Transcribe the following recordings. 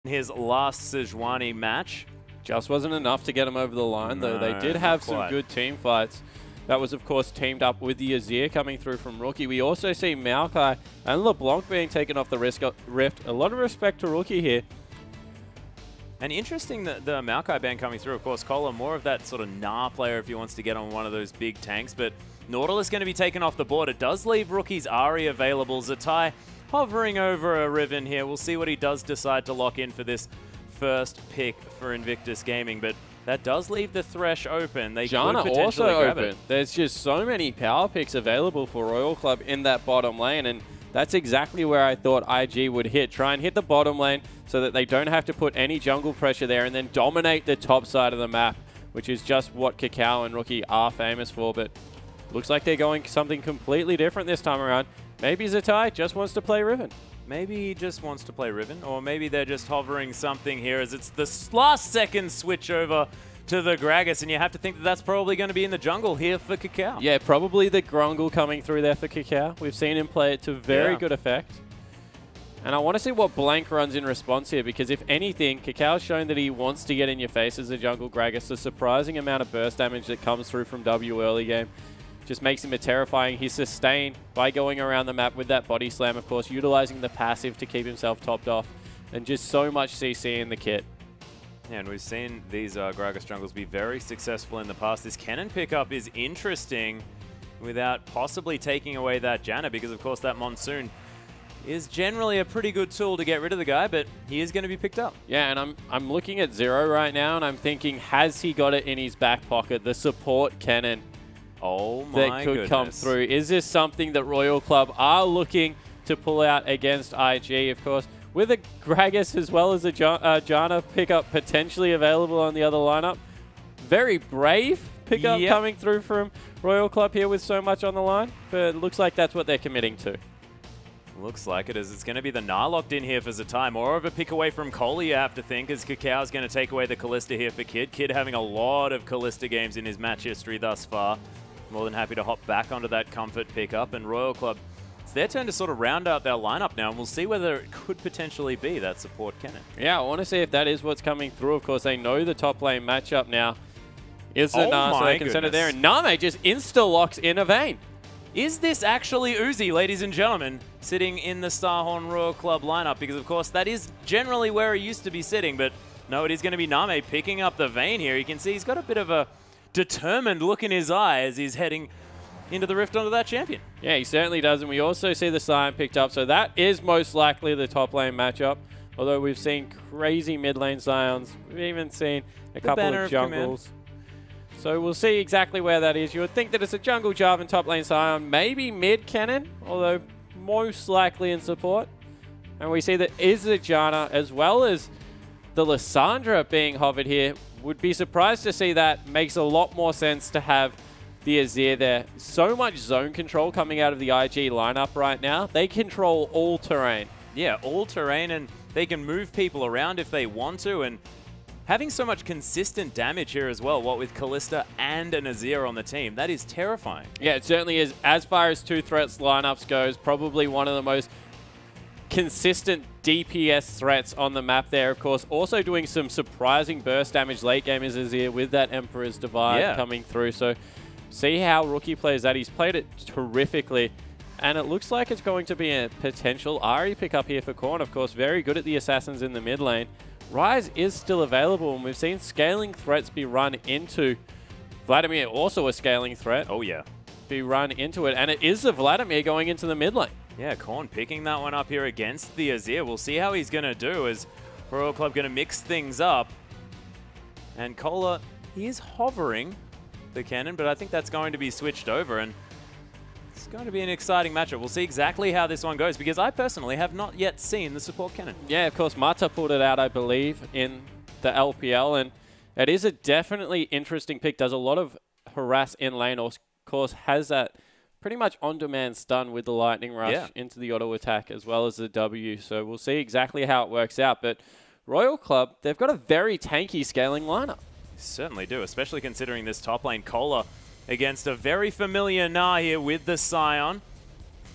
his last Sejuani match. Just wasn't enough to get him over the line, though. They did have some good team fights. That was, of course, teamed up with the Azir coming through from Rookie. We also see Maokai and LeBlanc being taken off the Rift. A lot of respect to Rookie here. And interesting that the Maokai ban coming through. Of course, Kola, more of that sort of Gnar player if he wants to get on one of those big tanks. But Nautilus going to be taken off the board. It does leave Rookie's Ahri available. Zatai hovering over a Riven here. We'll see what he does decide to lock in for this first pick for Invictus Gaming. But that does leave the Thresh open. They Janna could also potentially grab open. it. There's just so many power picks available for Royal Club in that bottom lane, and that's exactly where I thought IG would hit. Try and hit the bottom lane so that they don't have to put any jungle pressure there and then dominate the top side of the map, which is just what Kakao and Rookie are famous for. But looks like they're going something completely different this time around. Maybe Zatai just wants to play Riven. Maybe he just wants to play Riven, or maybe they're just hovering something here as it's the last second switch over to the Gragas, and you have to think that that's probably going to be in the jungle here for Kakao. Yeah, probably the Grungle coming through there for Kakao. We've seen him play it to very good effect. And I want to see what Blank runs in response here, because if anything, Kakao's shown that he wants to get in your face as a jungle Gragas. The surprising amount of burst damage that comes through from W early game just makes him a terrifying. He's sustained by going around the map with that body slam, of course, utilizing the passive to keep himself topped off, and just so much CC in the kit. Yeah, and we've seen these Gragas jungles be very successful in the past. This cannon pickup is interesting without possibly taking away that Janna, because of course that Monsoon is generally a pretty good tool to get rid of the guy, but he is going to be picked up. Yeah, and I'm looking at Zero right now, and I'm thinking, has he got it in his back pocket, the support cannon? Oh my that could come through. Is this something that Royal Club are looking to pull out against IG? Of course, with a Gragas as well as a Janna pickup potentially available on the other lineup. Very brave pickup coming through from Royal Club here with so much on the line, but it looks like that's what they're committing to. Looks like it is. It's going to be the Gnar locked in here for Zatai. More of a pick away from Kohli, you have to think, as Kakao's going to take away the Kalista here for Kid. Kid having a lot of Kalista games in his match history thus far. More than happy to hop back onto that comfort pickup. And Royal Club, it's their turn to sort of round out their lineup now, and we'll see whether it could potentially be that support cannon. Yeah, I want to see if that is what's coming through. Of course, they know the top lane matchup now is the Gnar, so they can send it there. And Name just insta-locks in a Vayne. Is this actually Uzi, ladies and gentlemen, sitting in the Starhorn Royal Club lineup? Because, of course, that is generally where he used to be sitting. But no, it is going to be Name picking up the Vayne here. You can see he's got a bit of a determined look in his eye as he's heading into the Rift onto that champion. Yeah, he certainly does. And we also see the Sion picked up. So that is most likely the top lane matchup. Although we've seen crazy mid lane Sions. We've even seen a couple of jungles. So we'll see exactly where that is. You would think that it's a jungle Jarvan top lane Sion, maybe mid cannon, although most likely in support. And we see that is the Janna as well as the Lissandra being hovered here. Would be surprised to see that. Makes a lot more sense to have the Azir there. So much zone control coming out of the IG lineup right now. They control all terrain. Yeah, all terrain, and they can move people around if they want to, and having so much consistent damage here as well, what with Kalista and an Azir on the team, that is terrifying. Yeah, it certainly is. As far as two threats lineups goes, probably one of the most consistent DPS threats on the map there. Of course, also doing some surprising burst damage late game is Azir with that Emperor's Divide coming through. So see how Rookie plays that. He's played it terrifically. And it looks like it's going to be a potential Ahri pickup here for Korn. Of course, very good at the assassins in the mid lane. Ryze is still available, and we've seen scaling threats be run into Vladimir, also a scaling threat. Oh, yeah. Be run into it, and it is the Vladimir going into the mid lane. Yeah, Korn picking that one up here against the Azir. We'll see how he's going to do as Royal Club going to mix things up. And Kola, he is hovering the cannon, but I think that's going to be switched over, and it's going to be an exciting matchup. We'll see exactly how this one goes, because I personally have not yet seen the support cannon. Yeah, of course, Mata pulled it out, I believe, in the LPL, and it is a definitely interesting pick. Does a lot of harass in lane, of course, has that pretty much on-demand stun with the Lightning Rush into the auto attack as well as the W. So we'll see exactly how it works out. But Royal Club, they've got a very tanky scaling lineup. Certainly do, especially considering this top lane Kola against a very familiar Gnar here with the Sion.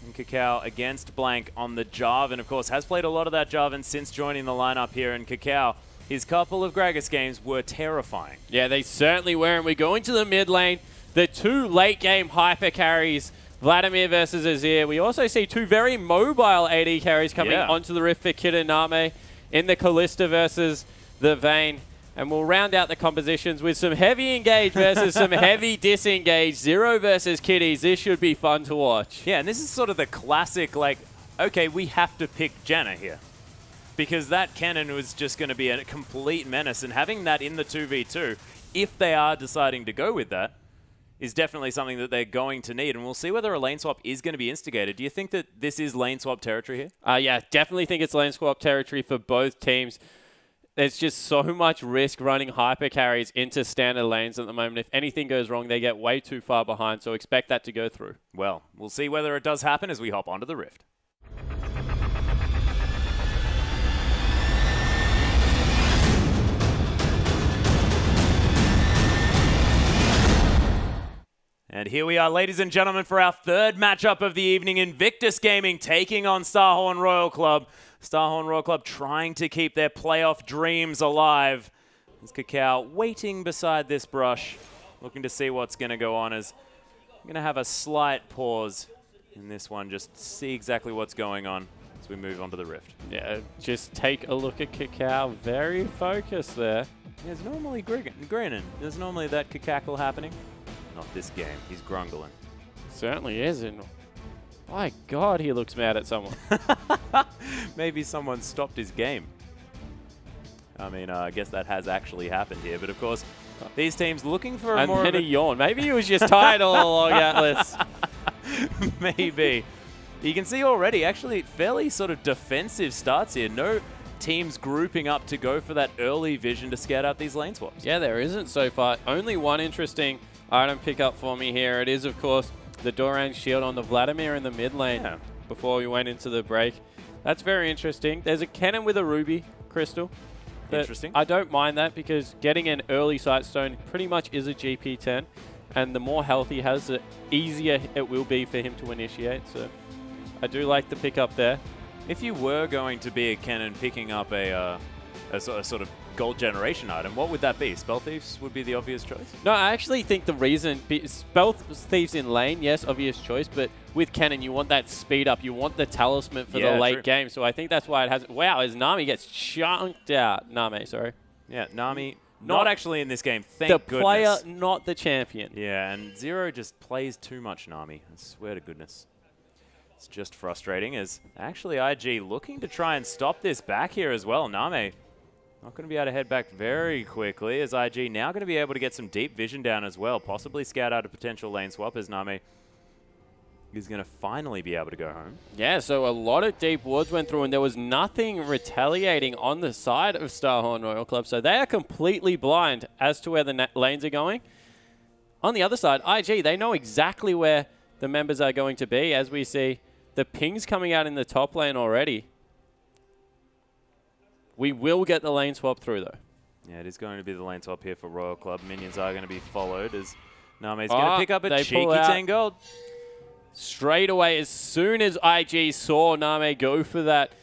And Kakao against Blank on the Jarvan, of course, has played a lot of that Jarvan since joining the lineup here. And Kakao, his couple of Gragas games were terrifying. Yeah, they certainly were. And we go into the mid lane. The two late game hyper carries, Vladimir versus Azir. We also see two very mobile AD carries coming onto the Rift for Kid and Name in the Kalista versus the Vayne. And we'll round out the compositions with some heavy engage versus some heavy disengage. Zero versus Kitties. This should be fun to watch. Yeah, and this is sort of the classic, like, okay, we have to pick Janna here. Because that cannon was just going to be a complete menace. And having that in the 2v2, if they are deciding to go with that, is definitely something that they're going to need. And we'll see whether a lane swap is going to be instigated. Do you think that this is lane swap territory here? Yeah, definitely think it's lane swap territory for both teams. There's just so much risk running hyper carries into standard lanes at the moment. If anything goes wrong, they get way too far behind, so expect that to go through. Well, we'll see whether it does happen as we hop onto the Rift. And here we are, ladies and gentlemen, for our third matchup of the evening. Invictus Gaming taking on Starhorn Royal Club. Starhorn Royal Club trying to keep their playoff dreams alive. As Kakao waiting beside this brush, looking to see what's going to go on. As I'm going to have a slight pause in this one, just see exactly what's going on as we move on to the Rift. Yeah, just take a look at Kakao. Very focused there. There's normally grinning. There's normally that cackle happening. Not this game. He's grungling. Certainly isn't. My God, he looks mad at someone. Maybe someone stopped his game. I mean, I guess that has actually happened here. But of course, these teams looking for and more then a yawn. Maybe he was just tired all along, Atlas. Maybe. You can see already, actually, fairly sort of defensive starts here. No teams grouping up to go for that early vision to scout out these lane swaps. Yeah, there isn't so far. Only one interesting item pickup for me here. It is, of course, the Doran shield on the Vladimir in the mid lane before we went into the break. That's very interesting. There's a cannon with a ruby crystal. Interesting. I don't mind that because getting an early sightstone pretty much is a GP10. And the more health he has, the easier it will be for him to initiate. So I do like the pickup there. If you were going to be a cannon picking up a sort of gold generation item, what would that be? Spell Thieves would be the obvious choice? No, I actually think the reason... Spell Thieves in lane, yes, obvious choice, but with cannon, you want that speed up. You want the talisman for the late game. So I think that's why it has... Wow, as Nami gets chunked out. Nami, sorry. Yeah, Nami... Not actually in this game, thank goodness. The player, not the champion. Yeah, and Zero just plays too much Nami. I swear to goodness. It's just frustrating as actually IG looking to try and stop this back here as well. Nami not going to be able to head back very quickly as IG now going to be able to get some deep vision down as well. Possibly scout out a potential lane swap as Nami is going to finally be able to go home. Yeah, so a lot of deep wards went through and there was nothing retaliating on the side of Starhorn Royal Club. So they are completely blind as to where the lanes are going. On the other side, IG, they know exactly where the members are going to be as we see the pings coming out in the top lane already. We will get the lane swap through, though. Yeah, it is going to be the lane swap here for Royal Club. Minions are going to be followed as Name's going to pick up a cheeky 10 gold. Straight away, as soon as IG saw Name go for that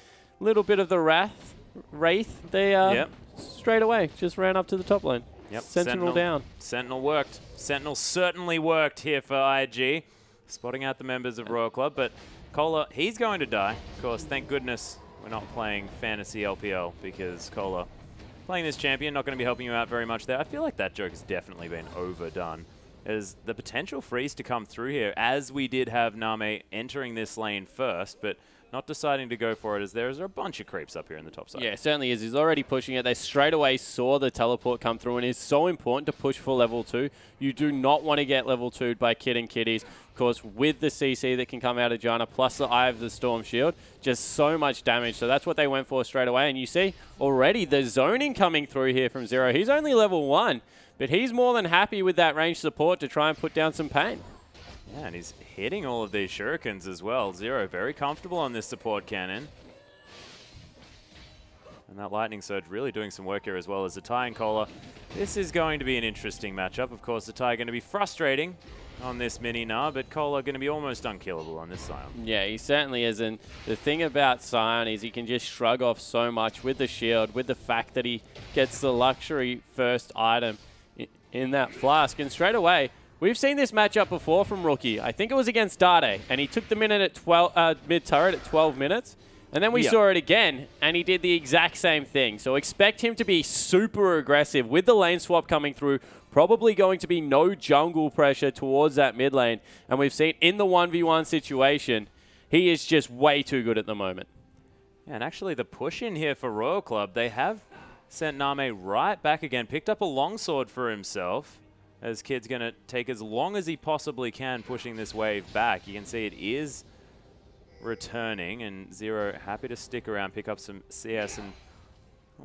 little bit of the wraith, they straight away just ran up to the top lane. Yep. Sentinel down. Sentinel worked. Sentinel certainly worked here for IG, spotting out the members of Royal Club. But Cola, he's going to die. Of course, thank goodness we're not playing Fantasy LPL because Cola, playing this champion, not going to be helping you out very much there. I feel like that joke has definitely been overdone. As the potential freeze to come through here, as we did have Name entering this lane first, but not deciding to go for it as there's a bunch of creeps up here in the top side. Yeah, it certainly is. He's already pushing it. They straight away saw the teleport come through, and it's so important to push for level 2. You do not want to get level 2'd by Kid and Kitties. Of course, with the CC that can come out of Janna, plus the Eye of the Storm Shield, just so much damage. So that's what they went for straight away. And you see already the zoning coming through here from Zero. He's only level 1, but he's more than happy with that range support to try and put down some pain. Yeah, and he's hitting all of these shurikens as well. Zero very comfortable on this support cannon. And that Lightning Surge really doing some work here as well as Zatai and Cola. This is going to be an interesting matchup. Of course, Zatai going to be frustrating on this mini Gnar, but Cola going to be almost unkillable on this Scion. Yeah, he certainly is. And the thing about Scion is he can just shrug off so much with the shield, with the fact that he gets the luxury first item in that flask. And straight away, we've seen this matchup before from Rookie. I think it was against Dade, and he took the mid-turret at 12 minutes. And then we saw it again, and he did the exact same thing. So expect him to be super aggressive with the lane swap coming through. Probably going to be no jungle pressure towards that mid lane. And we've seen in the 1v1 situation, he is just way too good at the moment. Yeah, and actually the push in here for Royal Club, they have sent Name right back again. Picked up a longsword for himself. As Kid's going to take as long as he possibly can pushing this wave back. You can see it is returning, and Zero happy to stick around, pick up some CS, and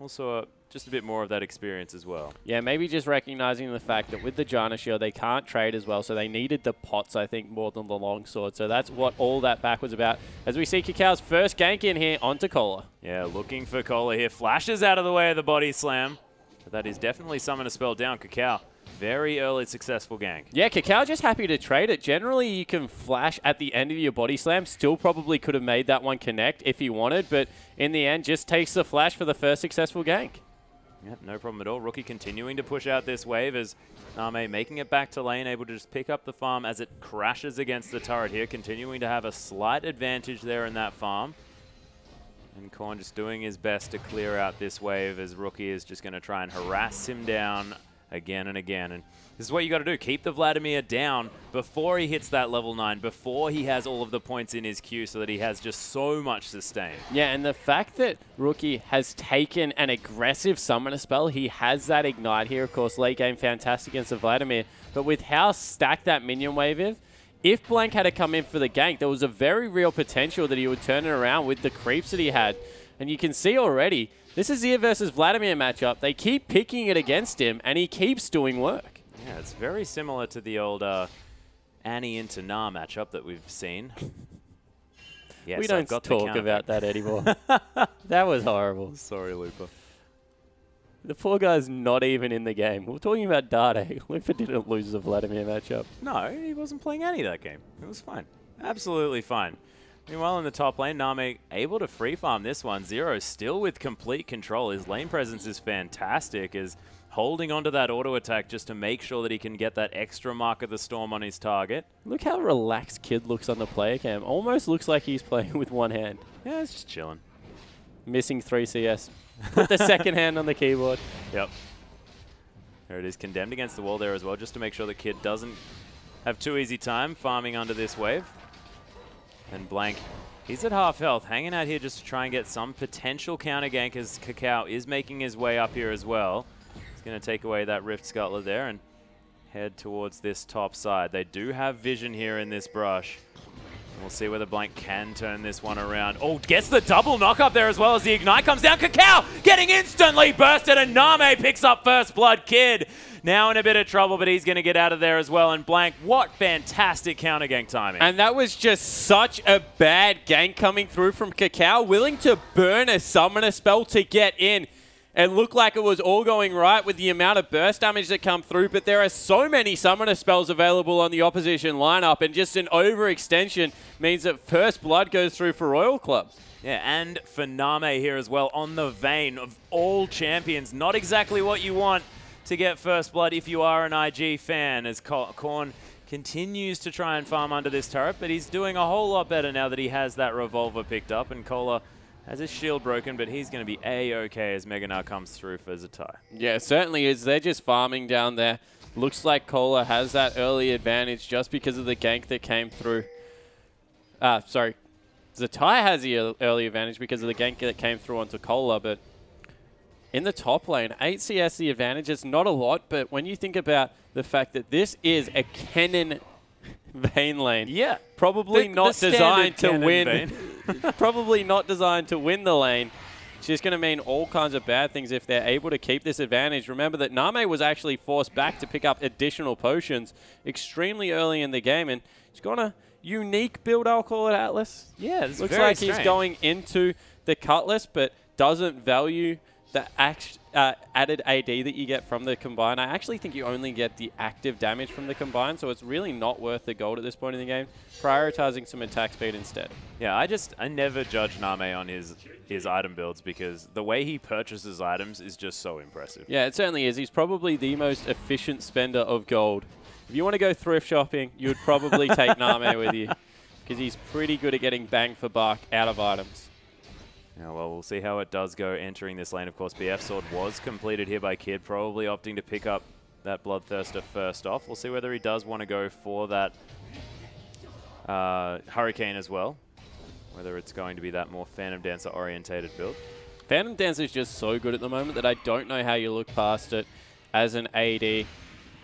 also just a bit more of that experience as well. Yeah, maybe just recognizing the fact that with the Janna Shield, they can't trade as well, so they needed the pots, I think, more than the longsword. So that's what all that back was about. As we see Kakal's first gank in here onto Cola. Yeah, looking for Cola here. Flashes out of the way of the body slam. But that is definitely Summon a Spell down. Kakao, very early successful gank. Yeah, Kakao just happy to trade it. Generally, you can flash at the end of your body slam. Still probably could have made that one connect if he wanted, but in the end, just takes the flash for the first successful gank. Yep, no problem at all. Rookie continuing to push out this wave as Name making it back to lane, able to just pick up the farm as it crashes against the turret here, continuing to have a slight advantage there in that farm. And Korn just doing his best to clear out this wave as Rookie is just going to try and harass him down again and again. And this is what you got to do. Keep the Vladimir down before he hits that level 9, before he has all of the points in his queue so that he has just so much sustain. Yeah, and the fact that Rookie has taken an aggressive summoner spell, he has that ignite here. Of course, late game fantastic against the Vladimir. But with how stacked that minion wave is, if Blank had to come in for the gank, there was a very real potential that he would turn it around with the creeps that he had. And you can see already, this is Zia versus Vladimir matchup. They keep picking it against him, and he keeps doing work. Yeah, it's very similar to the old Annie into Gnar matchup that we've seen. Yes, we don't talk about that anymore. That was horrible. Sorry, Lupa. The poor guy's not even in the game. We're talking about Dade. Lupa didn't lose the Vladimir matchup. No, he wasn't playing any that game. It was fine. Absolutely fine. Meanwhile, in the top lane, Name able to free farm this one. Zero still with complete control. His lane presence is fantastic, is holding onto that auto attack just to make sure that he can get that extra mark of the storm on his target. Look how relaxed Kid looks on the player cam. Almost looks like he's playing with one hand. Yeah, it's just chilling. Missing 3 CS. Put the second hand on the keyboard. Yep. There it is, condemned against the wall there as well, just to make sure the Kid doesn't have too easy time farming under this wave. And Blank, he's at half health, hanging out here just to try and get some potential counter gank as Kakao is making his way up here as well. He's going to take away that Rift Scuttler there and head towards this top side. They do have vision here in this brush. We'll see whether Blank can turn this one around. Oh, gets the double knock up there as well as the Ignite comes down. Kakao getting instantly bursted, and Name picks up first blood. Kid now in a bit of trouble, but he's going to get out of there as well. And Blank, what fantastic counter gank timing. And that was just such a bad gank coming through from Kakao, willing to burn a summoner spell to get in. It looked like it was all going right with the amount of burst damage that come through, but there are so many summoner spells available on the opposition lineup, and just an overextension means that first blood goes through for Royal Club. Yeah, and for Name here as well, on the vein of all champions. Not exactly what you want to get first blood if you are an IG fan, as Korn continues to try and farm under this turret, but he's doing a whole lot better now that he has that revolver picked up, and Cola has his shield broken, but he's going to be A-okay as Mega Gnar comes through for Zatai. Yeah, it certainly is. They're just farming down there. Looks like Cola has that early advantage just because of the gank that came through. Sorry. Zatai has the early advantage because of the gank that came through onto Cola, but in the top lane, 8 CS the advantage. It's not a lot, but when you think about the fact that this is a Kennen Vayne lane. Yeah. Probably not designed to win. Probably not designed to win the lane. It's just going to mean all kinds of bad things if they're able to keep this advantage. Remember that Name was actually forced back to pick up additional potions extremely early in the game, and he's got a unique build, I'll call it, Atlas. Yeah, it's looks like he's going into the Cutlass, but doesn't value the added AD that you get from the combine, I actually think you only get the active damage from the combine, so it's really not worth the gold at this point in the game. Prioritizing some attack speed instead. Yeah, I never judge Name on his item builds because the way he purchases items is just so impressive. Yeah, it certainly is. He's probably the most efficient spender of gold. If you want to go thrift shopping, you would probably take Name with you because he's pretty good at getting bang for buck out of items. Yeah, well, we'll see how it does go entering this lane. Of course, BF Sword was completed here by Kid, probably opting to pick up that Bloodthirster first off. We'll see whether he does want to go for that Hurricane as well, whether it's going to be that more Phantom Dancer orientated build. Phantom Dancer is just so good at the moment that I don't know how you look past it as an AD.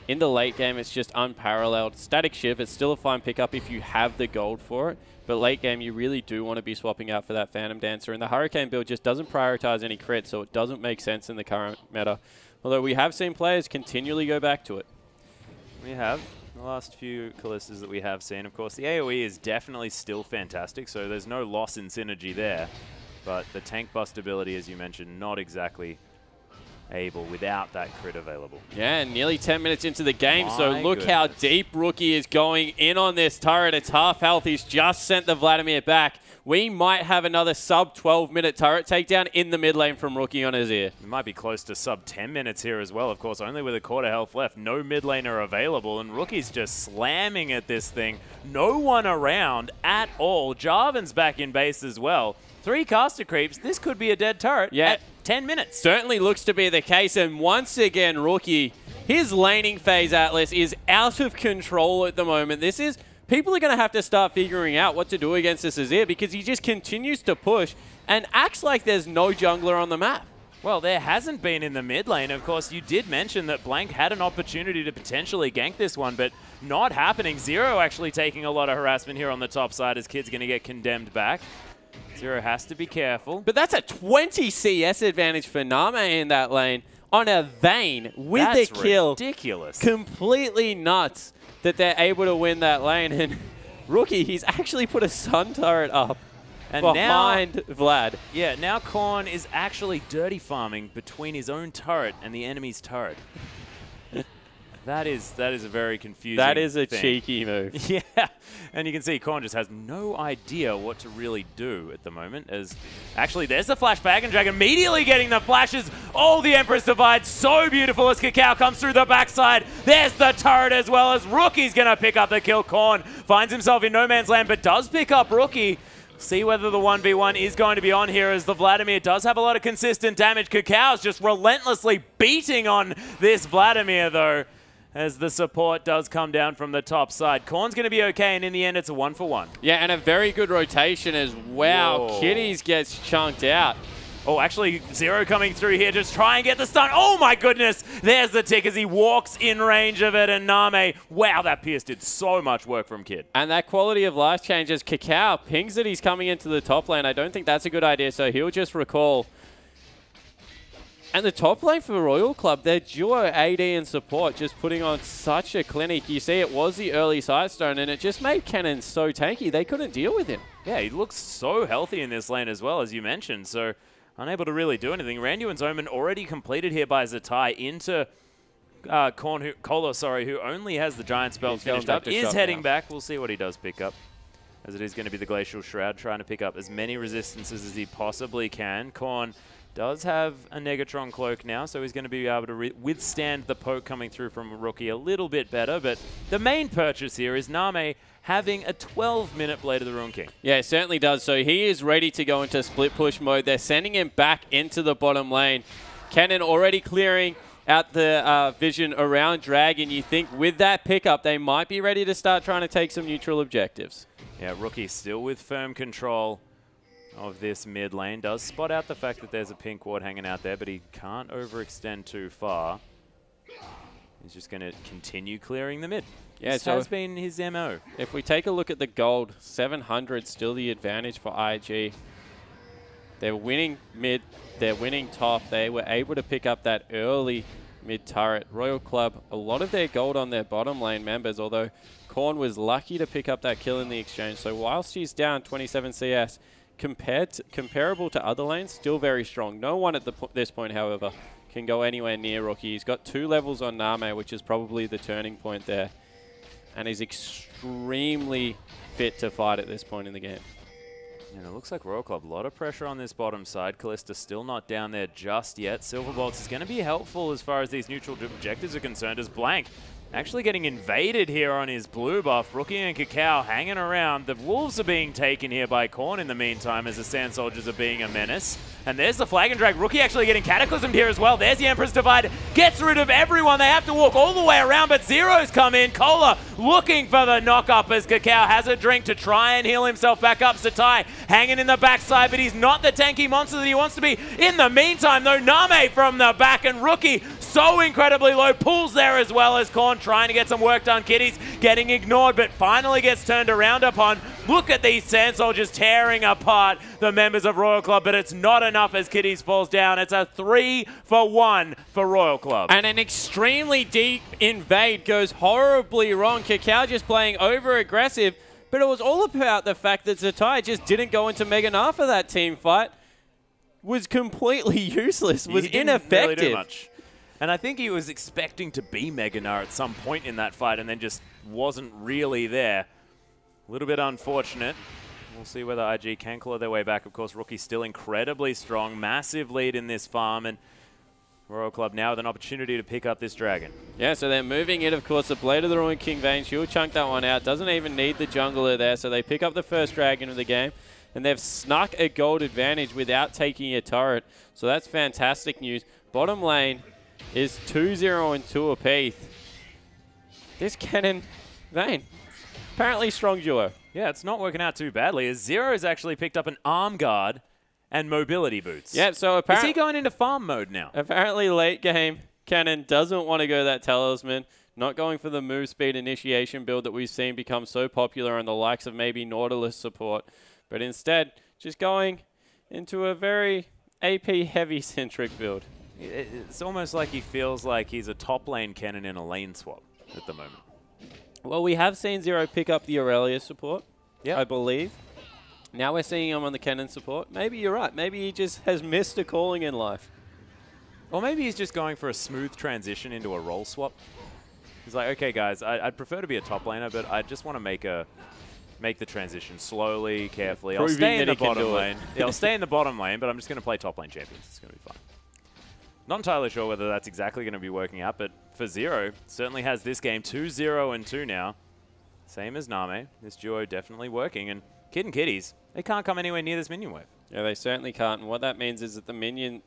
In the late game, it's just unparalleled. Static Shift, it's still a fine pickup if you have the gold for it. But late game, you really do want to be swapping out for that Phantom Dancer. And the Hurricane build just doesn't prioritize any crits, so it doesn't make sense in the current meta. Although we have seen players continually go back to it. We have. The last few Callistas that we have seen, of course, the AoE is definitely still fantastic, so there's no loss in synergy there. But the tank bust ability, as you mentioned, not exactly able without that crit available. Yeah, nearly 10 minutes into the game, so look how deep Rookie is going in on this turret. It's half health. He's just sent the Vladimir back. We might have another sub 12-minute turret takedown in the mid lane from Rookie on his ear. It might be close to sub 10 minutes here as well, of course, only with a quarter health left. No mid laner available, and Rookie's just slamming at this thing. No one around at all. Jarvan's back in base as well. 3 caster creeps. This could be a dead turret at 10 minutes. Certainly looks to be the case. And once again, Rookie, his laning phase, Atlas, is out of control at the moment. This is... People are going to have to start figuring out what to do against this Azir because he just continues to push and acts like there's no jungler on the map. Well, there hasn't been in the mid lane. Of course, you did mention that Blank had an opportunity to potentially gank this one, but not happening. Zero actually taking a lot of harassment here on the top side as Kid's going to get condemned back. Zero has to be careful. But that's a 20 CS advantage for Name in that lane on a Vayne with a kill. Ridiculous. Completely nuts that they're able to win that lane. And Rookie, he's actually put a Sun turret up and behind Vlad. Yeah, now Korn is actually dirty farming between his own turret and the enemy's turret. That is a very confusing That is a thing. Cheeky move. Yeah, and you can see Korn just has no idea what to really do at the moment. As actually, there's the flashback, and Dragon immediately getting the flashes. Oh, the Empress Divide, so beautiful as Cacao comes through the backside. There's the turret as well as Rookie's going to pick up the kill. Korn finds himself in no man's land, but does pick up Rookie. See whether the 1v1 is going to be on here as the Vladimir does have a lot of consistent damage. Cacao's just relentlessly beating on this Vladimir, though, as the support does come down from the top side. Korn's going to be okay, and in the end, it's a 1-for-1. Yeah, and a very good rotation as well. Whoa. Kitties gets chunked out. Oh, actually, Zero coming through here. Just try and get the stun. Oh, my goodness. There's the tick as he walks in range of it, and Name. Wow, that Pierce did so much work from Kid. And that quality of life changes. Cacao pings that he's coming into the top lane. I don't think that's a good idea, so he'll just recall. And the top lane for Royal Club, their duo AD and support just putting on such a clinic. You see it was the early Sightstone, and it just made Cannon so tanky, they couldn't deal with him. Yeah, he looks so healthy in this lane as well, as you mentioned, so unable to really do anything. Randuin's Omen already completed here by Zatai into Kola, who only has the Giant Spell finished up, is heading back. We'll see what he does pick up, as it is going to be the Glacial Shroud, trying to pick up as many resistances as he possibly can. Korn does have a Negatron Cloak now, so he's going to be able to withstand the poke coming through from Rookie a little bit better. But the main purchase here is Name having a 12-minute Blade of the Ruin King. Yeah, it certainly does. So he is ready to go into split push mode. They're sending him back into the bottom lane. Cannon already clearing out the vision around Dragon. You think with that pickup, they might be ready to start trying to take some neutral objectives. Yeah, Rookie still with firm control of this mid lane. Does spot out the fact that there's a pink ward hanging out there, but he can't overextend too far. He's just going to continue clearing the mid. Yeah, this has been his MO. If we take a look at the gold, 700 still the advantage for IG. They're winning mid, they're winning top. They were able to pick up that early mid turret. Royal Club, a lot of their gold on their bottom lane members, although Korn was lucky to pick up that kill in the exchange. So whilst he's down 27 CS, comparable to other lanes, still very strong. No one at this point, however, can go anywhere near Rookie. He's got 2 levels on Name, which is probably the turning point there. And he's extremely fit to fight at this point in the game. And it looks like Royal Club, a lot of pressure on this bottom side. Callista still not down there just yet. Silverbolts is going to be helpful as far as these neutral objectives are concerned, as Blank actually getting invaded here on his blue buff. Rookie and Cacao hanging around. The Wolves are being taken here by Korn in the meantime as the Sand Soldiers are being a menace. And there's the Flag and Drag. Rookie actually getting cataclysmed here as well. There's the Emperor's Divide. Gets rid of everyone. They have to walk all the way around, but Zero's come in. Cola looking for the knock-up as Cacao has a drink to try and heal himself back up. Satai hanging in the backside, but he's not the tanky monster that he wants to be. In the meantime, though, Name from the back, and Rookie so incredibly low. Pulls there as well as Korn trying to get some work done. Kitty's getting ignored, but finally gets turned around upon. Look at these Sand Soldiers tearing apart the members of Royal Club, but it's not enough as Kitties falls down. It's a 3-for-1 for Royal Club. And an extremely deep invade goes horribly wrong. Cacao just playing over-aggressive, but it was all about the fact that Zatai just didn't go into Mega Gnar for that team fight. Was completely useless, was ineffective. Really do much. And I think he was expecting to be Mega Gnar at some point in that fight and then just wasn't really there. A little bit unfortunate. We'll see whether IG can claw their way back. Of course, Rookie's still incredibly strong. Massive lead in this farm. And Royal Club now with an opportunity to pick up this dragon. Yeah, so they're moving in, of course. The Blade of the Ruined King Vayne. She'll chunk that one out. Doesn't even need the jungler there. So they pick up the first dragon of the game. And they've snuck a gold advantage without taking a turret. So that's fantastic news. Bottom lane is 2-0 and 2 apiece. This Kennen Vayne. Apparently strong duo. Yeah, it's not working out too badly as Zero's actually picked up an arm guard and mobility boots. Yeah, so apparently... Is he going into farm mode now? Apparently late game, Kennen doesn't want to go that talisman, not going for the move speed initiation build that we've seen become so popular on the likes of maybe Nautilus support, but instead just going into a very AP heavy centric build. It's almost like he feels like he's a top lane Kennen in a lane swap at the moment. Well, we have seen Zero pick up the Aurelia support, I believe. Now we're seeing him on the Kennen support. Maybe you're right. Maybe he just has missed a calling in life. Or maybe he's just going for a smooth transition into a role swap. He's like, okay, guys, I'd prefer to be a top laner, but I just want to make the transition slowly, carefully. I'll stay in the bottom lane. Yeah, I'll stay in the bottom lane, but I'm just going to play top lane champions. It's going to be fun. Not entirely sure whether that's exactly going to be working out, but for Zero, certainly has this game 2-0 and 2 now. Same as Name. This duo definitely working. And Kid and Kitties, they can't come anywhere near this minion wave. Yeah, they certainly can't. And what that means is that the minion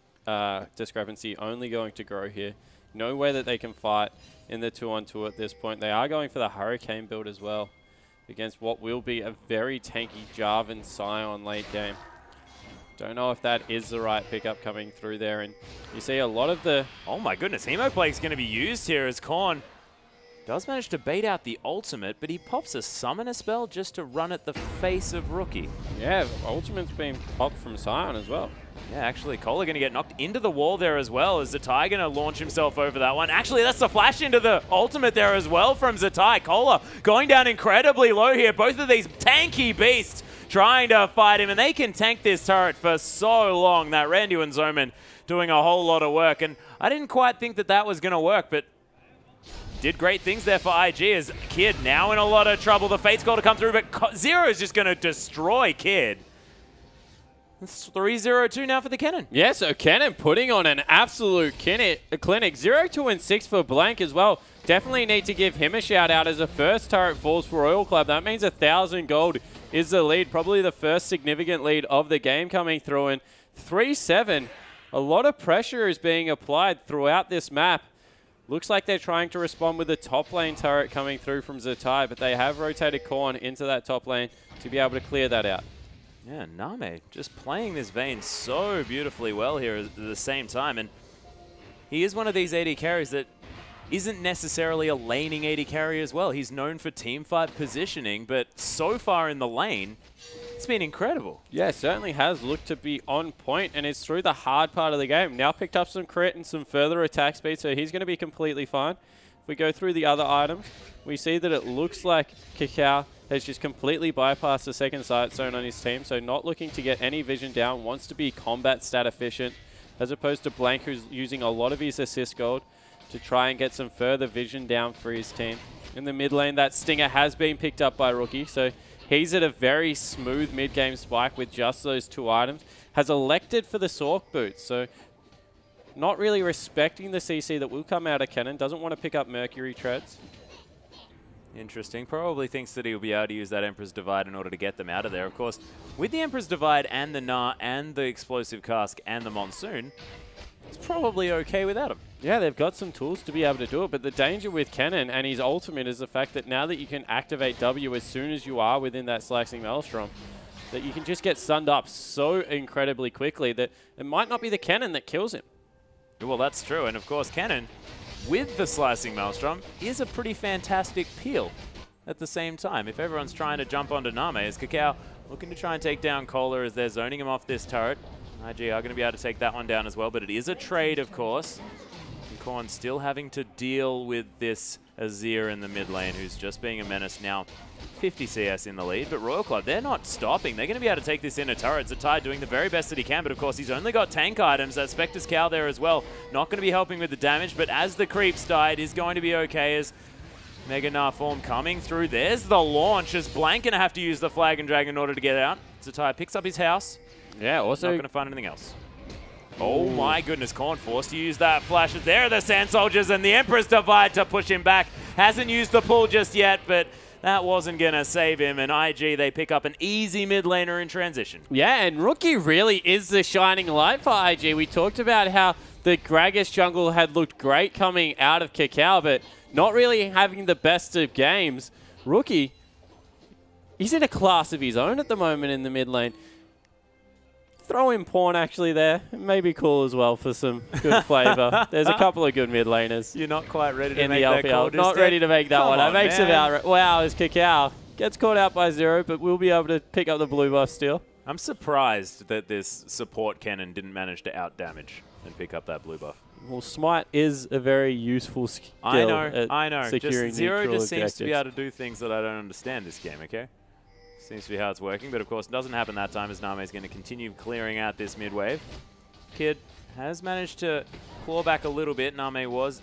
discrepancy only going to grow here. No way that they can fight in the 2-on-2 at this point. They are going for the Hurricane build as well against what will be a very tanky Jarvan Scion late game. Don't know if that is the right pickup coming through there. And you see a lot of the... Oh my goodness, Hemoplague's going to be used here as Korn does manage to bait out the ultimate, but he pops a summoner spell just to run at the face of Rookie. Yeah, ultimate's being popped from Scion as well. Yeah, actually, Cola going to get knocked into the wall there as well. Is Zatai going to launch himself over that one? Actually, that's the flash into the ultimate there as well from Zatai. Cola going down incredibly low here. Both of these tanky beasts trying to fight him, and they can tank this turret for so long. That Randy and Zoman doing a whole lot of work, and I didn't quite think that that was going to work, but did great things there for IG as Kid now in a lot of trouble. The Fate's Call to come through, but Zero is just going to destroy Kid. It's 3-0-2 now for the Kennen. Yeah, so Kennen putting on an absolute clinic. 0-2 and 6 for Blank as well. Definitely need to give him a shout out as a first turret falls for Royal Club. That means 1,000 gold is the lead. Probably the first significant lead of the game coming through. And 3-7, a lot of pressure is being applied throughout this map. Looks like they're trying to respond with the top lane turret coming through from Zatai, but they have rotated Korn into that top lane to be able to clear that out. Yeah, Name just playing this Vayne so beautifully well here at the same time. And he is one of these AD carries that isn't necessarily a laning AD carry as well. He's known for teamfight positioning, but so far in the lane, it's been incredible. Yeah, certainly has looked to be on point, and it's through the hard part of the game. Now picked up some crit and some further attack speed, so he's going to be completely fine. If we go through the other items, we see that it looks like Cacao has just completely bypassed the second sight zone on his team, so not looking to get any vision down, wants to be combat stat efficient, as opposed to Blank, who's using a lot of his assist gold to try and get some further vision down for his team. In the mid lane, that Stinger has been picked up by Rookie, so he's at a very smooth mid-game spike with just those 2 items. Has elected for the Sork boots, so not really respecting the CC that will come out of Kennen. Doesn't want to pick up Mercury treads. Interesting. Probably thinks that he'll be able to use that Emperor's Divide in order to get them out of there. Of course, with the Emperor's Divide and the Gnar and the Explosive Cask and the Monsoon, it's probably okay without him. Yeah, they've got some tools to be able to do it, but the danger with Kennen and his ultimate is the fact that now that you can activate W as soon as you are within that Slicing Maelstrom, that you can just get stunned up so incredibly quickly that it might not be the Kennen that kills him. Well, that's true. And of course, Kennen, with the Slicing Maelstrom, is a pretty fantastic peel at the same time. If everyone's trying to jump onto Name, as Kakao looking to try and take down Kohler as they're zoning him off this turret. IG are going to be able to take that one down as well, but it is a trade, of course. And Korn still having to deal with this Azir in the mid lane, who's just being a menace now. 50 CS in the lead, but Royal Club, they're not stopping. They're going to be able to take this inner turret. Zatai doing the very best that he can, but of course he's only got tank items. That Spectre's Cow there as well. Not going to be helping with the damage, but as the creeps died, is going to be okay as Mega Gnar form coming through. There's the launch as Blank going to have to use the Flag and Dragon in order to get out. Zatai picks up his house. Yeah, also not going to find anything else. Oh my goodness, Korn forced to use that flash. There are the Sand Soldiers and the Emperor's Divide to push him back. Hasn't used the pull just yet, but that wasn't going to save him. And IG, they pick up an easy mid laner in transition. Yeah, and Rookie really is the shining light for IG. We talked about how the Gragas jungle had looked great coming out of Kakao, but not really having the best of games. Rookie, he's in a class of his own at the moment in the mid lane. Throw in Pawn actually there. It may be cool as well for some good flavor. There's a couple of good mid laners. You're not quite ready to in make the LPL. that call. Not ready to make that Come one. on, That makes man. about wow, as Kakao gets caught out by 0, but we'll be able to pick up the blue buff still. I'm surprised that this support cannon didn't manage to out-damage and pick up that blue buff. Well, Smite is a very useful skill. I know. Securing Just Zero neutral just seems to be objectives. able to do things that I don't understand this game, okay? Seems to be how it's working, but of course it doesn't happen that time as Name is going to continue clearing out this mid wave. Kid has managed to claw back a little bit. Name was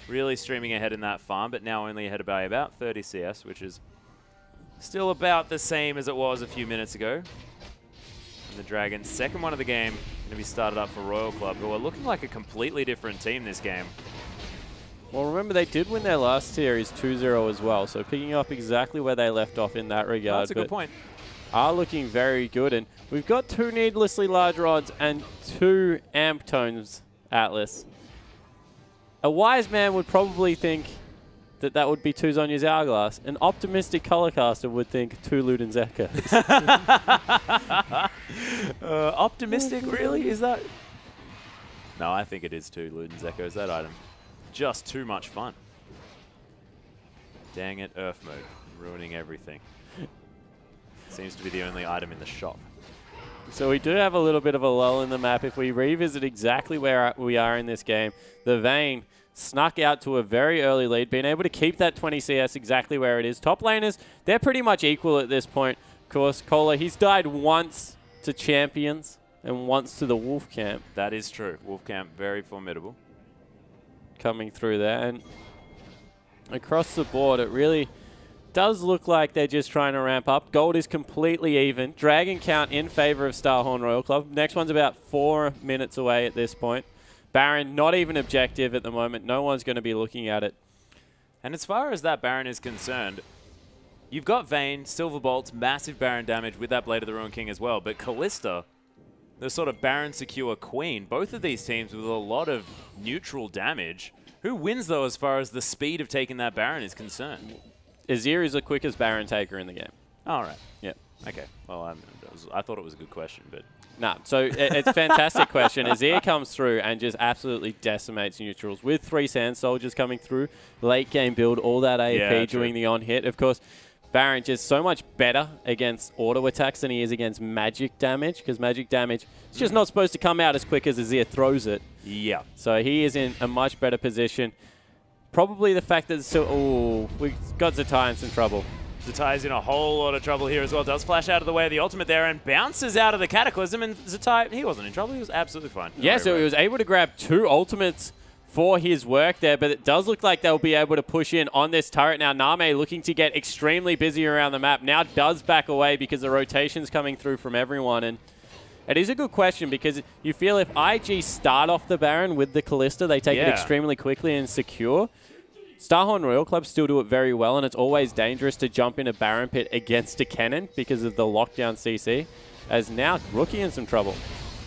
really streaming ahead in that farm, but now only ahead by about 30 CS, which is still about the same as it was a few minutes ago. And the Dragons, second one of the game, going to be started up for Royal Club, who are looking like a completely different team this game. Well, remember, they did win their last series 2-0 as well, so picking up exactly where they left off in that regard. That's a good point. Are looking very good, and we've got 2 needlessly large rods and 2 amp tones, Atlas. A wise man would probably think that that would be 2 Zonya's Hourglass. An optimistic colorcaster would think 2 Luden's Echoes. Optimistic, really? Is that? No, I think it is 2 Luden's Echoes, that item. Just too much fun. Dang it, Earth mode. Ruining everything. Seems to be the only item in the shop. So we do have a little bit of a lull in the map. If we revisit exactly where we are in this game, the Vayne snuck out to a very early lead, being able to keep that 20 CS exactly where it is. Top laners, they're pretty much equal at this point. Of course, Kohler, he's died once to Champions and once to the Wolf Camp. That is true. Wolf Camp, very formidable. Coming through there, and across the board it really does look like they're just trying to ramp up. Gold is completely even. Dragon count in favor of Starhorn Royal Club. Next one's about 4 minutes away at this point. Baron not even objective at the moment. No one's going to be looking at it. And as far as that Baron is concerned, you've got Vayne, Silver Bolts, massive Baron damage with that Blade of the Ruined King as well, but Callista, the sort of Baron secure queen, both of these teams with a lot of neutral damage. Who wins, though, as far as the speed of taking that Baron is concerned? Azir is the quickest Baron taker in the game. All right. Yeah. Okay. Well, I thought it was a good question, but... Nah, so it's a fantastic question. Azir comes through and just absolutely decimates neutrals with 3 Sand Soldiers coming through. Late game build, all that AP doing the on-hit. Of course, Baron just so much better against auto attacks than he is against magic damage, because magic damage is just not supposed to come out as quick as Azir throws it. Yeah. So he is in a much better position. Probably the fact that we got Zatai in some trouble. Zatai's in a whole lot of trouble here as well. Does flash out of the way of the ultimate there and bounces out of the Cataclysm. And Zatai, he wasn't in trouble. He was absolutely fine. Yeah, so he was able to grab 2 ultimates for his work there, but it does look like they'll be able to push in on this turret now. Name looking to get extremely busy around the map. Now does back away because the rotation's coming through from everyone. And it is a good question because you feel if IG start off the Baron with the Callista, they take it extremely quickly and secure. Starhorn Royal Club still do it very well, and it's always dangerous to jump in a Baron pit against a cannon because of the lockdown CC, as now Rookie in some trouble.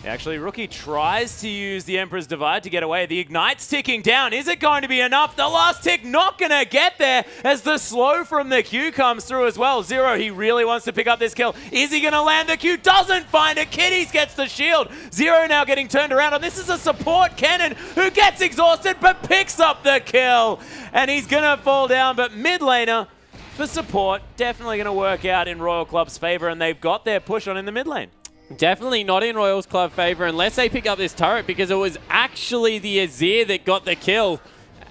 Actually, Rookie tries to use the Emperor's Divide to get away. The Ignite's ticking down. Is it going to be enough? The last tick not going to get there as the slow from the Q comes through as well. Zero, he really wants to pick up this kill. Is he going to land the Q? Doesn't find it. Kitties gets the shield. Zero now getting turned around. And this is a support cannon who gets exhausted but picks up the kill. And he's going to fall down. But mid laner for support definitely going to work out in Royal Club's favor. And they've got their push on in the mid lane. Definitely not in Royals Club favor unless they pick up this turret, because it was actually the Azir that got the kill.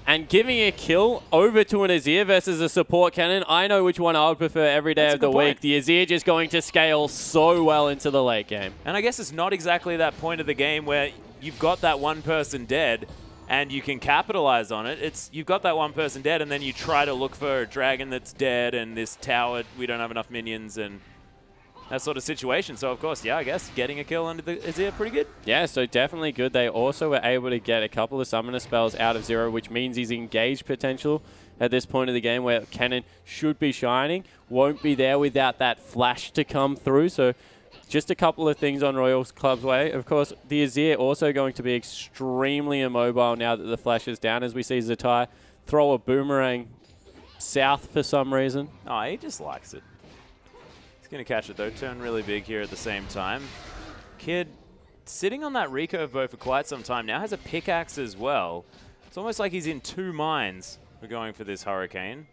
And giving a kill over to an Azir versus a support cannon, I know which one I would prefer every day of the week. The Azir just going to scale so well into the late game. And I guess it's not exactly that point of the game where you've got that one person dead and you can capitalize on it. It's you've got that one person dead and then you try to look for a dragon that's dead and this tower, we don't have enough minions and that sort of situation. So, of course, yeah, I guess getting a kill under the Azir pretty good. Yeah, so definitely good. They also were able to get a couple of summoner spells out of Zero, which means he's engaged potential at this point of the game where Cannon should be shining. Won't be there without that flash to come through. So just a couple of things on Royals Club's way. Of course, the Azir also going to be extremely immobile now that the flash is down, as we see Zatai throw a boomerang south for some reason. Oh, he just likes it. Going to catch it though, turn really big here at the same time. Kid sitting on that recurve bow for quite some time now, has a pickaxe as well. It's almost like he's in 2 minds for going for this Hurricane.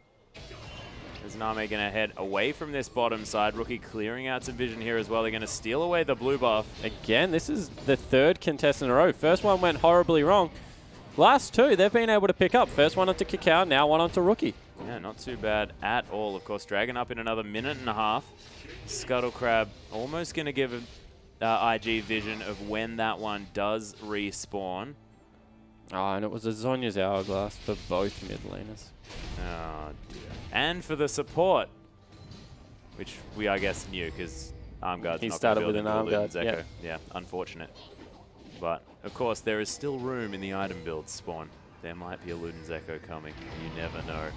Is Name going to head away from this bottom side? Rookie clearing out some vision here as well. They're going to steal away the blue buff. Again, this is the 3rd contest in a row. First one went horribly wrong. Last 2, they've been able to pick up. First one onto Kakao, now one onto Rookie. Yeah, not too bad at all. Of course, Dragon up in another minute and a half. Scuttle Crab almost going to give IG vision of when that one does respawn. Oh, and it was a Zhonya's Hourglass for both mid laners. Oh, dear. And for the support, which we, I guess, knew because Armguard's he not started with an Armguard. Yep. Yeah, unfortunate. But, of course, there is still room in the item build spawn. There might be a Luden's Echo coming. You never know.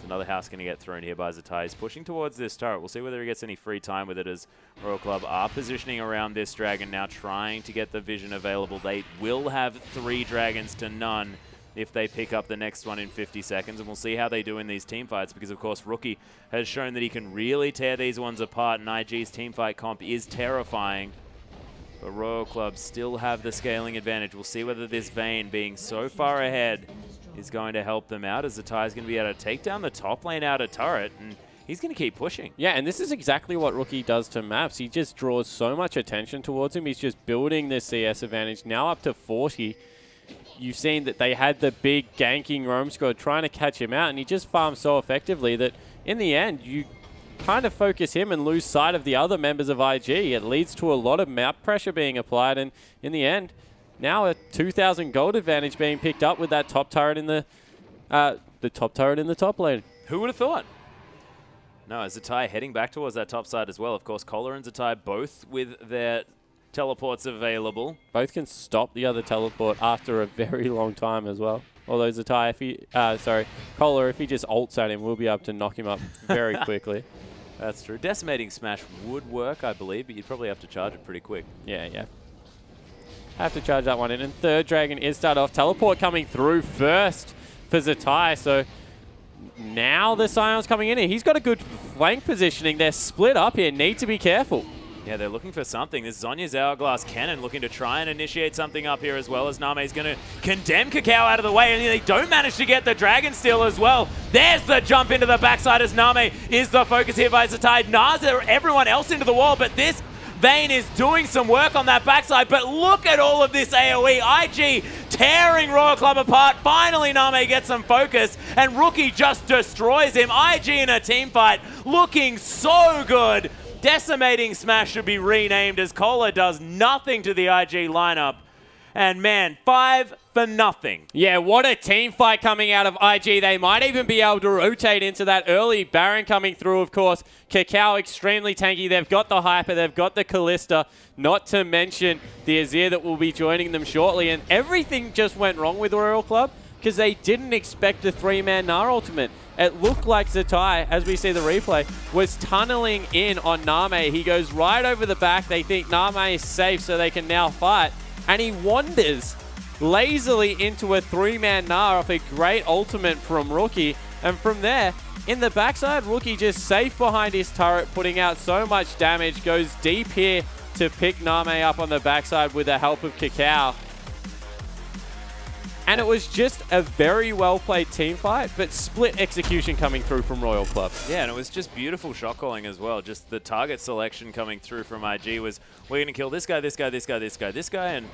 Another house going to get thrown here by Zatai. He's pushing towards this turret. We'll see whether he gets any free time with it as Royal Club are positioning around this dragon now, trying to get the vision available. They will have 3 dragons to none if they pick up the next one in 50 seconds. And we'll see how they do in these team fights because, of course, Rookie has shown that he can really tear these ones apart. And IG's team fight comp is terrifying. But Royal Club still have the scaling advantage. We'll see whether this Vayne being so far ahead is going to help them out, as Zatai is going to be able to take down the top lane out of turret, and he's going to keep pushing. Yeah, and this is exactly what Rookie does to maps. He just draws so much attention towards him. He's just building this CS advantage. Now up to 40. You've seen that they had the big ganking roam squad trying to catch him out, and he just farms so effectively that in the end, you kind of focus him and lose sight of the other members of IG. It leads to a lot of map pressure being applied, and in the end, now a 2,000 gold advantage being picked up with that top turret in the top lane. Who would have thought? No, Zatai heading back towards that top side as well. Of course, Kohler and Zatai both with their teleports available. Both can stop the other teleport after a very long time as well. Although Zatai, if he, Kohler, if he just ults at him, we'll be able to knock him up very quickly. That's true. Decimating Smash would work, I believe, but you'd probably have to charge it pretty quick. Yeah. Have to charge that one in. And 3rd dragon is start off. Teleport coming through first for Zatai. So now the Scion's coming in here. He's got a good flank positioning. They're split up here. Need to be careful. Yeah, they're looking for something. This Zhonya's Hourglass Cannon looking to try and initiate something up here as well, as Name's going to condemn Kakao out of the way, and they don't manage to get the Dragon Steal as well. There's the jump into the backside as Name is the focus here by Zatai. Naz, everyone else into the wall, but this Vayne is doing some work on that backside, but look at all of this AoE. IG tearing Royal Club apart. Finally, Name gets some focus, and Rookie just destroys him. IG in a team fight looking so good. Decimating Smash should be renamed as Cola does nothing to the IG lineup. And man, 5-0. Yeah, what a team fight coming out of IG. They might even be able to rotate into that early Baron coming through, of course. Kakao extremely tanky. They've got the Hyper, they've got the Kalista, not to mention the Azir that will be joining them shortly. And everything just went wrong with Royal Club because they didn't expect a 3-man Gnar ultimate. It looked like Zatai, as we see the replay, was tunneling in on Name. He goes right over the back. They think Name is safe, so they can now fight. And he wanders lazily into a 3-man Gnar off a great ultimate from Rookie. And from there, in the backside, Rookie just safe behind his turret, putting out so much damage, goes deep here to pick Name up on the backside with the help of Kakao. And it was just a very well-played team fight, but split execution coming through from Royal Club. Yeah, and it was just beautiful shot calling as well. Just the target selection coming through from IG was, we're going to kill this guy, this guy, this guy, this guy, this guy, and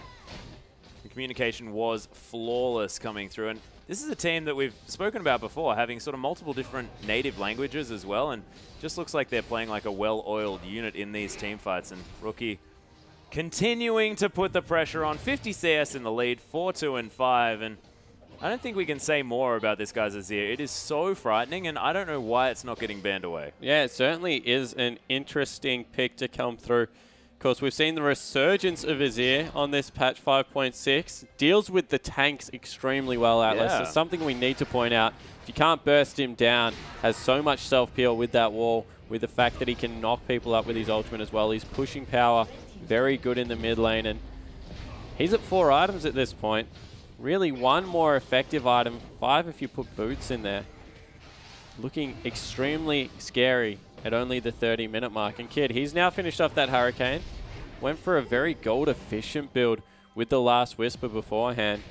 the communication was flawless coming through. And this is a team that we've spoken about before, having sort of multiple different native languages as well, and just looks like they're playing like a well-oiled unit in these team fights. And Rookie continuing to put the pressure on. 50 CS in the lead, 4-2 and 5, and I don't think we can say more about this guy's Azir. It is so frightening, and I don't know why it's not getting banned away. Yeah, it certainly is an interesting pick to come through. Of course, we've seen the resurgence of Azir on this patch 5.6. Deals with the tanks extremely well, Atlas. Yeah. It's something we need to point out. If you can't burst him down, has so much self-peel with that wall, with the fact that he can knock people up with his ultimate as well. He's pushing power, very good in the mid lane, and he's at 4 items at this point. Really one more effective item, 5 if you put boots in there. Looking extremely scary at only the 30-minute mark. And Kid, he's now finished off that Hurricane. Went for a very gold-efficient build with the Last Whisper beforehand.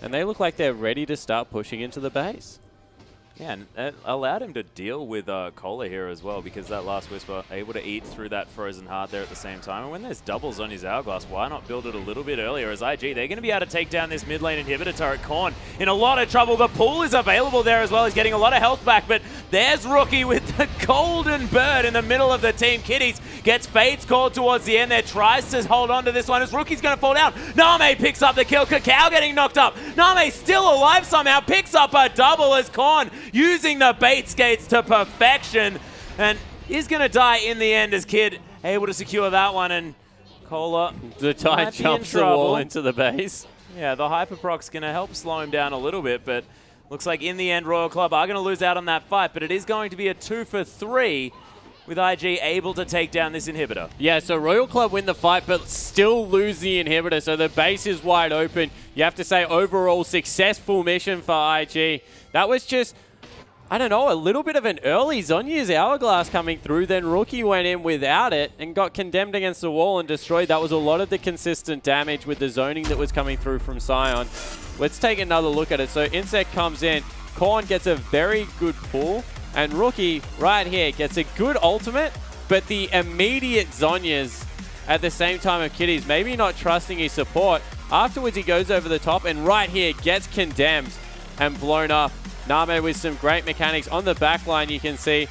And they look like they're ready to start pushing into the base. Yeah, and it allowed him to deal with Cola here as well, because that Last Whisper able to eat through that Frozen Heart there at the same time. And when there's doubles on his Hourglass, why not build it a little bit earlier? As IG, they're going to be able to take down this mid lane inhibitor turret. Korn in a lot of trouble. The pool is available there as well. He's getting a lot of health back, but there's Rookie with the golden bird in the middle of the team. Kitties gets Fates called towards the end there, tries to hold on to this one as Rookie's going to fall down. Name picks up the kill. Kakao getting knocked up. Name still alive somehow, picks up a double as Korn using the bait skates to perfection, and is going to die in the end as Kid able to secure that one. And Cola, the tide jumps the wall into the base. Yeah, the Hyperproc's going to help slow him down a little bit, but looks like in the end Royal Club are going to lose out on that fight, but it is going to be a 2-for-3 with IG able to take down this inhibitor. Yeah, so Royal Club win the fight, but still lose the inhibitor, so the base is wide open. You have to say overall successful mission for IG. That was just, I don't know, a little bit of an early Zhonya's Hourglass coming through, then Rookie went in without it and got condemned against the wall and destroyed. That was a lot of the consistent damage with the zoning that was coming through from Sion. Let's take another look at it. So Insect comes in, Korn gets a very good pull, and Rookie right here gets a good ultimate, but the immediate Zhonya's at the same time of Kitties, maybe not trusting his support. Afterwards he goes over the top and right here gets condemned and blown up. Name with some great mechanics on the back line. You can see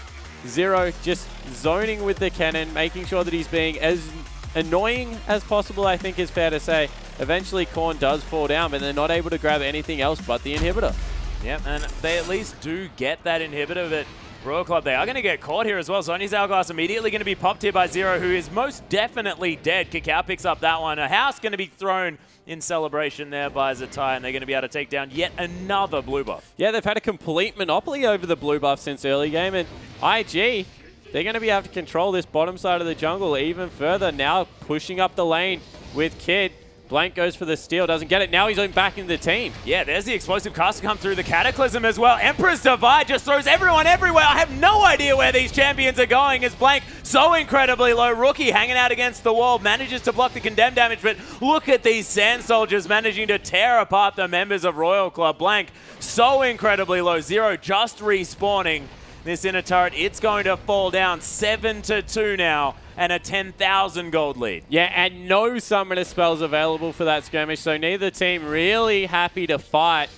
Zero just zoning with the cannon, making sure that he's being as annoying as possible, I think is fair to say. Eventually Korn does fall down, but they're not able to grab anything else but the inhibitor. Yep, and they at least do get that inhibitor, but Royal Club, they are going to get caught here as well. Zhonya's Hourglass immediately going to be popped here by Zero, who is most definitely dead. Kakao picks up that one. A house going to be thrown in celebration there by Zatai, and they're going to be able to take down yet another blue buff. Yeah, they've had a complete monopoly over the blue buff since early game, and IG, they're going to be able to control this bottom side of the jungle even further. Now pushing up the lane with Kid. Blank goes for the steal, doesn't get it. Now he's back in the team. Yeah, there's the explosive cast to come through, the Cataclysm as well. Emperor's Divide just throws everyone everywhere. I have no idea where these champions are going as Blank so incredibly low. Rookie hanging out against the wall, manages to block the condemn damage, but look at these Sand Soldiers managing to tear apart the members of Royal Club. Blank so incredibly low. Zero just respawning this inner turret. It's going to fall down 7-2 now and a 10,000 gold lead. Yeah, and no summoner spells available for that skirmish, so neither team really happy to fight.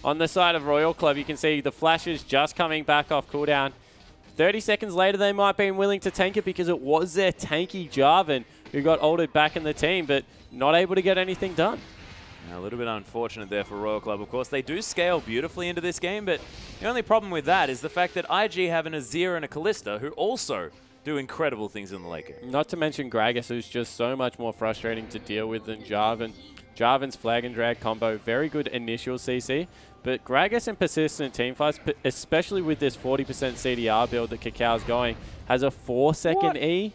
On the side of Royal Club, you can see the flashes just coming back off cooldown. 30 seconds later, they might be willing to tank it because it was their tanky Jarvan who got ulted back in the team, but not able to get anything done. A little bit unfortunate there for Royal Club. Of course, they do scale beautifully into this game, but the only problem with that is the fact that IG have an Azir and a Kalista who also do incredible things in the late game. Not to mention Gragas, who's just so much more frustrating to deal with than Jarvan. Jarvan's flag and drag combo, very good initial CC, but Gragas in persistent teamfights, especially with this 40% CDR build that Kakao's going, has a 4-second E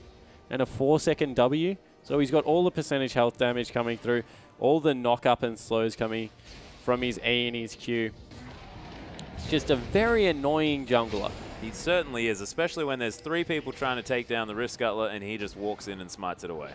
and a 4-second W. So he's got all the percentage health damage coming through, all the knock-up and slows coming from his E and his Q. It's just a very annoying jungler. He certainly is, especially when there's 3 people trying to take down the Rift Scuttler and he just walks in and smites it away.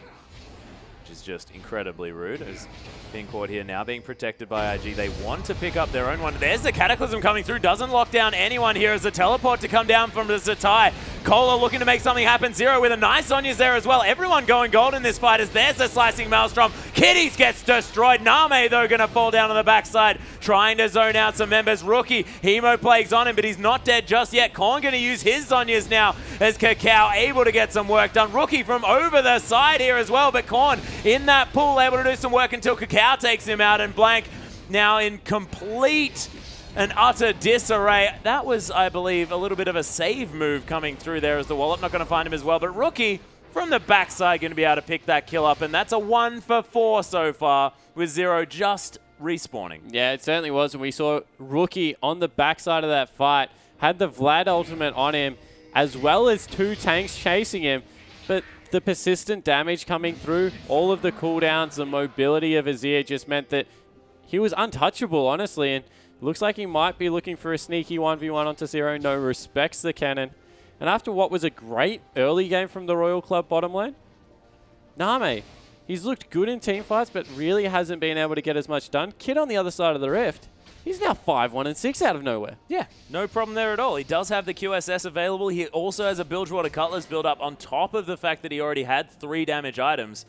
Which is just incredibly rude. As being caught here now, being protected by IG. They want to pick up their own one. There's the Cataclysm coming through. Doesn't lock down anyone here as the teleport to come down from the Zatai. Cola looking to make something happen. Zero with a nice Zonya's there as well. Everyone going gold in this fight as there's the slicing Maelstrom. Kitties gets destroyed. Name, though, going to fall down on the backside, trying to zone out some members. Rookie, Hemo Plague's on him, but he's not dead just yet. Korn going to use his Zonyas now as Kakao able to get some work done. Rookie from over the side here as well, but Korn in that pool able to do some work until Kakao takes him out, and Blank now in complete and utter disarray. That was, I believe, a little bit of a save move coming through there as the Wallop not going to find him as well, but Rookie from the backside going to be able to pick that kill up, and that's a 1 for 4 so far with Zero just respawning. Yeah, it certainly was, and we saw Rookie on the backside of that fight, had the Vlad ultimate on him, as well as 2 tanks chasing him, but the persistent damage coming through, all of the cooldowns, the mobility of Azir just meant that he was untouchable, honestly, and looks like he might be looking for a sneaky 1v1 onto Zero. No, respects the cannon. And after what was a great early game from the Royal Club bottom lane, Name, he's looked good in teamfights, but really hasn't been able to get as much done. Kid on the other side of the rift, he's now 5-1-6 out of nowhere. Yeah, no problem there at all. He does have the QSS available. He also has a Bilgewater Cutlass build up on top of the fact that he already had 3 damage items.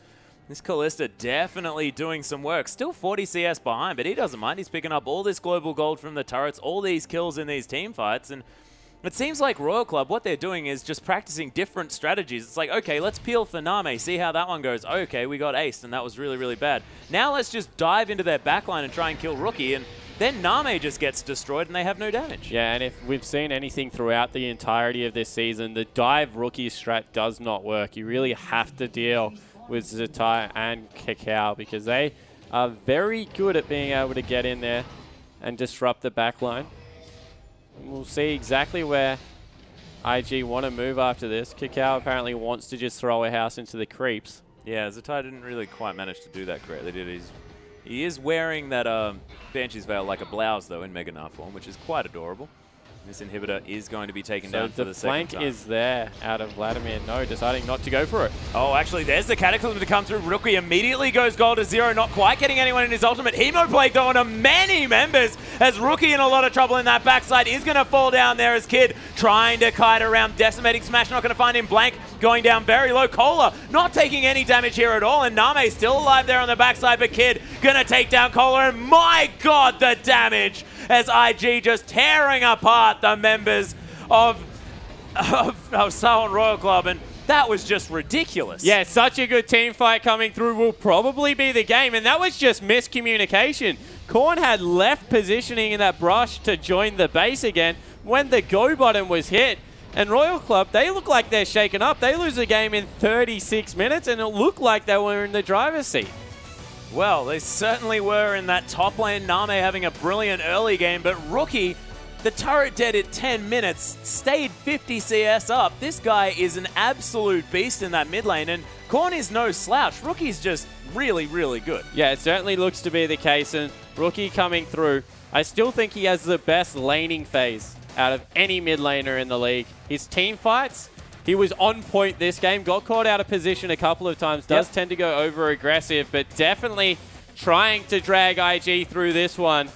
This Kalista definitely doing some work. Still 40 CS behind, but he doesn't mind. He's picking up all this global gold from the turrets, all these kills in these team fights, and it seems like Royal Club, what they're doing is just practicing different strategies. It's like, okay, let's peel for Name, see how that one goes. Okay, we got aced, and that was really, really bad. Now let's just dive into their backline and try and kill Rookie, and then Name just gets destroyed, and they have no damage. Yeah, and if we've seen anything throughout the entirety of this season, the dive Rookie strat does not work. You really have to deal with Zatai and Kakao because they are very good at being able to get in there and disrupt the backline. We'll see exactly where IG want to move after this. Kakao apparently wants to just throw a house into the creeps. Yeah, Zatai didn't really quite manage to do that correctly, did he? He is wearing that Banshee's Veil like a blouse, though, in Mega Knight form, which is quite adorable. This inhibitor is going to be taken down for the second time. The flank is there out of Vladimir. No, deciding not to go for it. Oh, actually, there's the Cataclysm to come through. Rookie immediately goes gold to Zero, not quite getting anyone in his ultimate. Hemo Plague going to many members as Rookie in a lot of trouble in that backside. Is going to fall down there as Kid trying to kite around. Decimating Smash, not going to find him. Blank going down very low. Cola not taking any damage here at all, and Name still alive there on the backside, but Kid going to take down Cola, and my God, the damage as IG just tearing apart the members of Sawan Royal Club, and that was just ridiculous. Yeah, such a good team fight coming through will probably be the game, and that was just miscommunication. Korn had left positioning in that brush to join the base again when the go button was hit, and Royal Club, they look like they're shaken up. They lose a game in 36 minutes, and it looked like they were in the driver's seat. Well, they certainly were in that top lane. Name having a brilliant early game, but Rookie, the turret dead at 10 minutes, stayed 50 CS up. This guy is an absolute beast in that mid lane, and Korn is no slouch. Rookie's just really, really good. Yeah, it certainly looks to be the case, and Rookie coming through. I still think he has the best laning phase out of any mid laner in the league. His team fights, he was on point this game, got caught out of position a couple of times, does tend to go over aggressive, but definitely trying to drag IG through this one.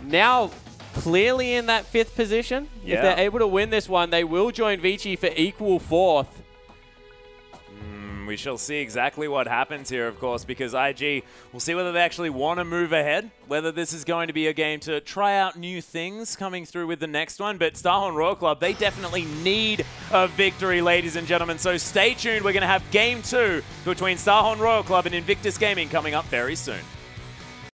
Now, clearly in that 5th position. If they're able to win this one, they will join Vici for equal 4th. We shall see exactly what happens here, of course, because IG, we'll see whether they actually want to move ahead, whether this is going to be a game to try out new things coming through with the next one. But Starhorn Royal Club, they definitely need a victory, ladies and gentlemen. So stay tuned. We're going to have Game 2 between Starhorn Royal Club and Invictus Gaming coming up very soon.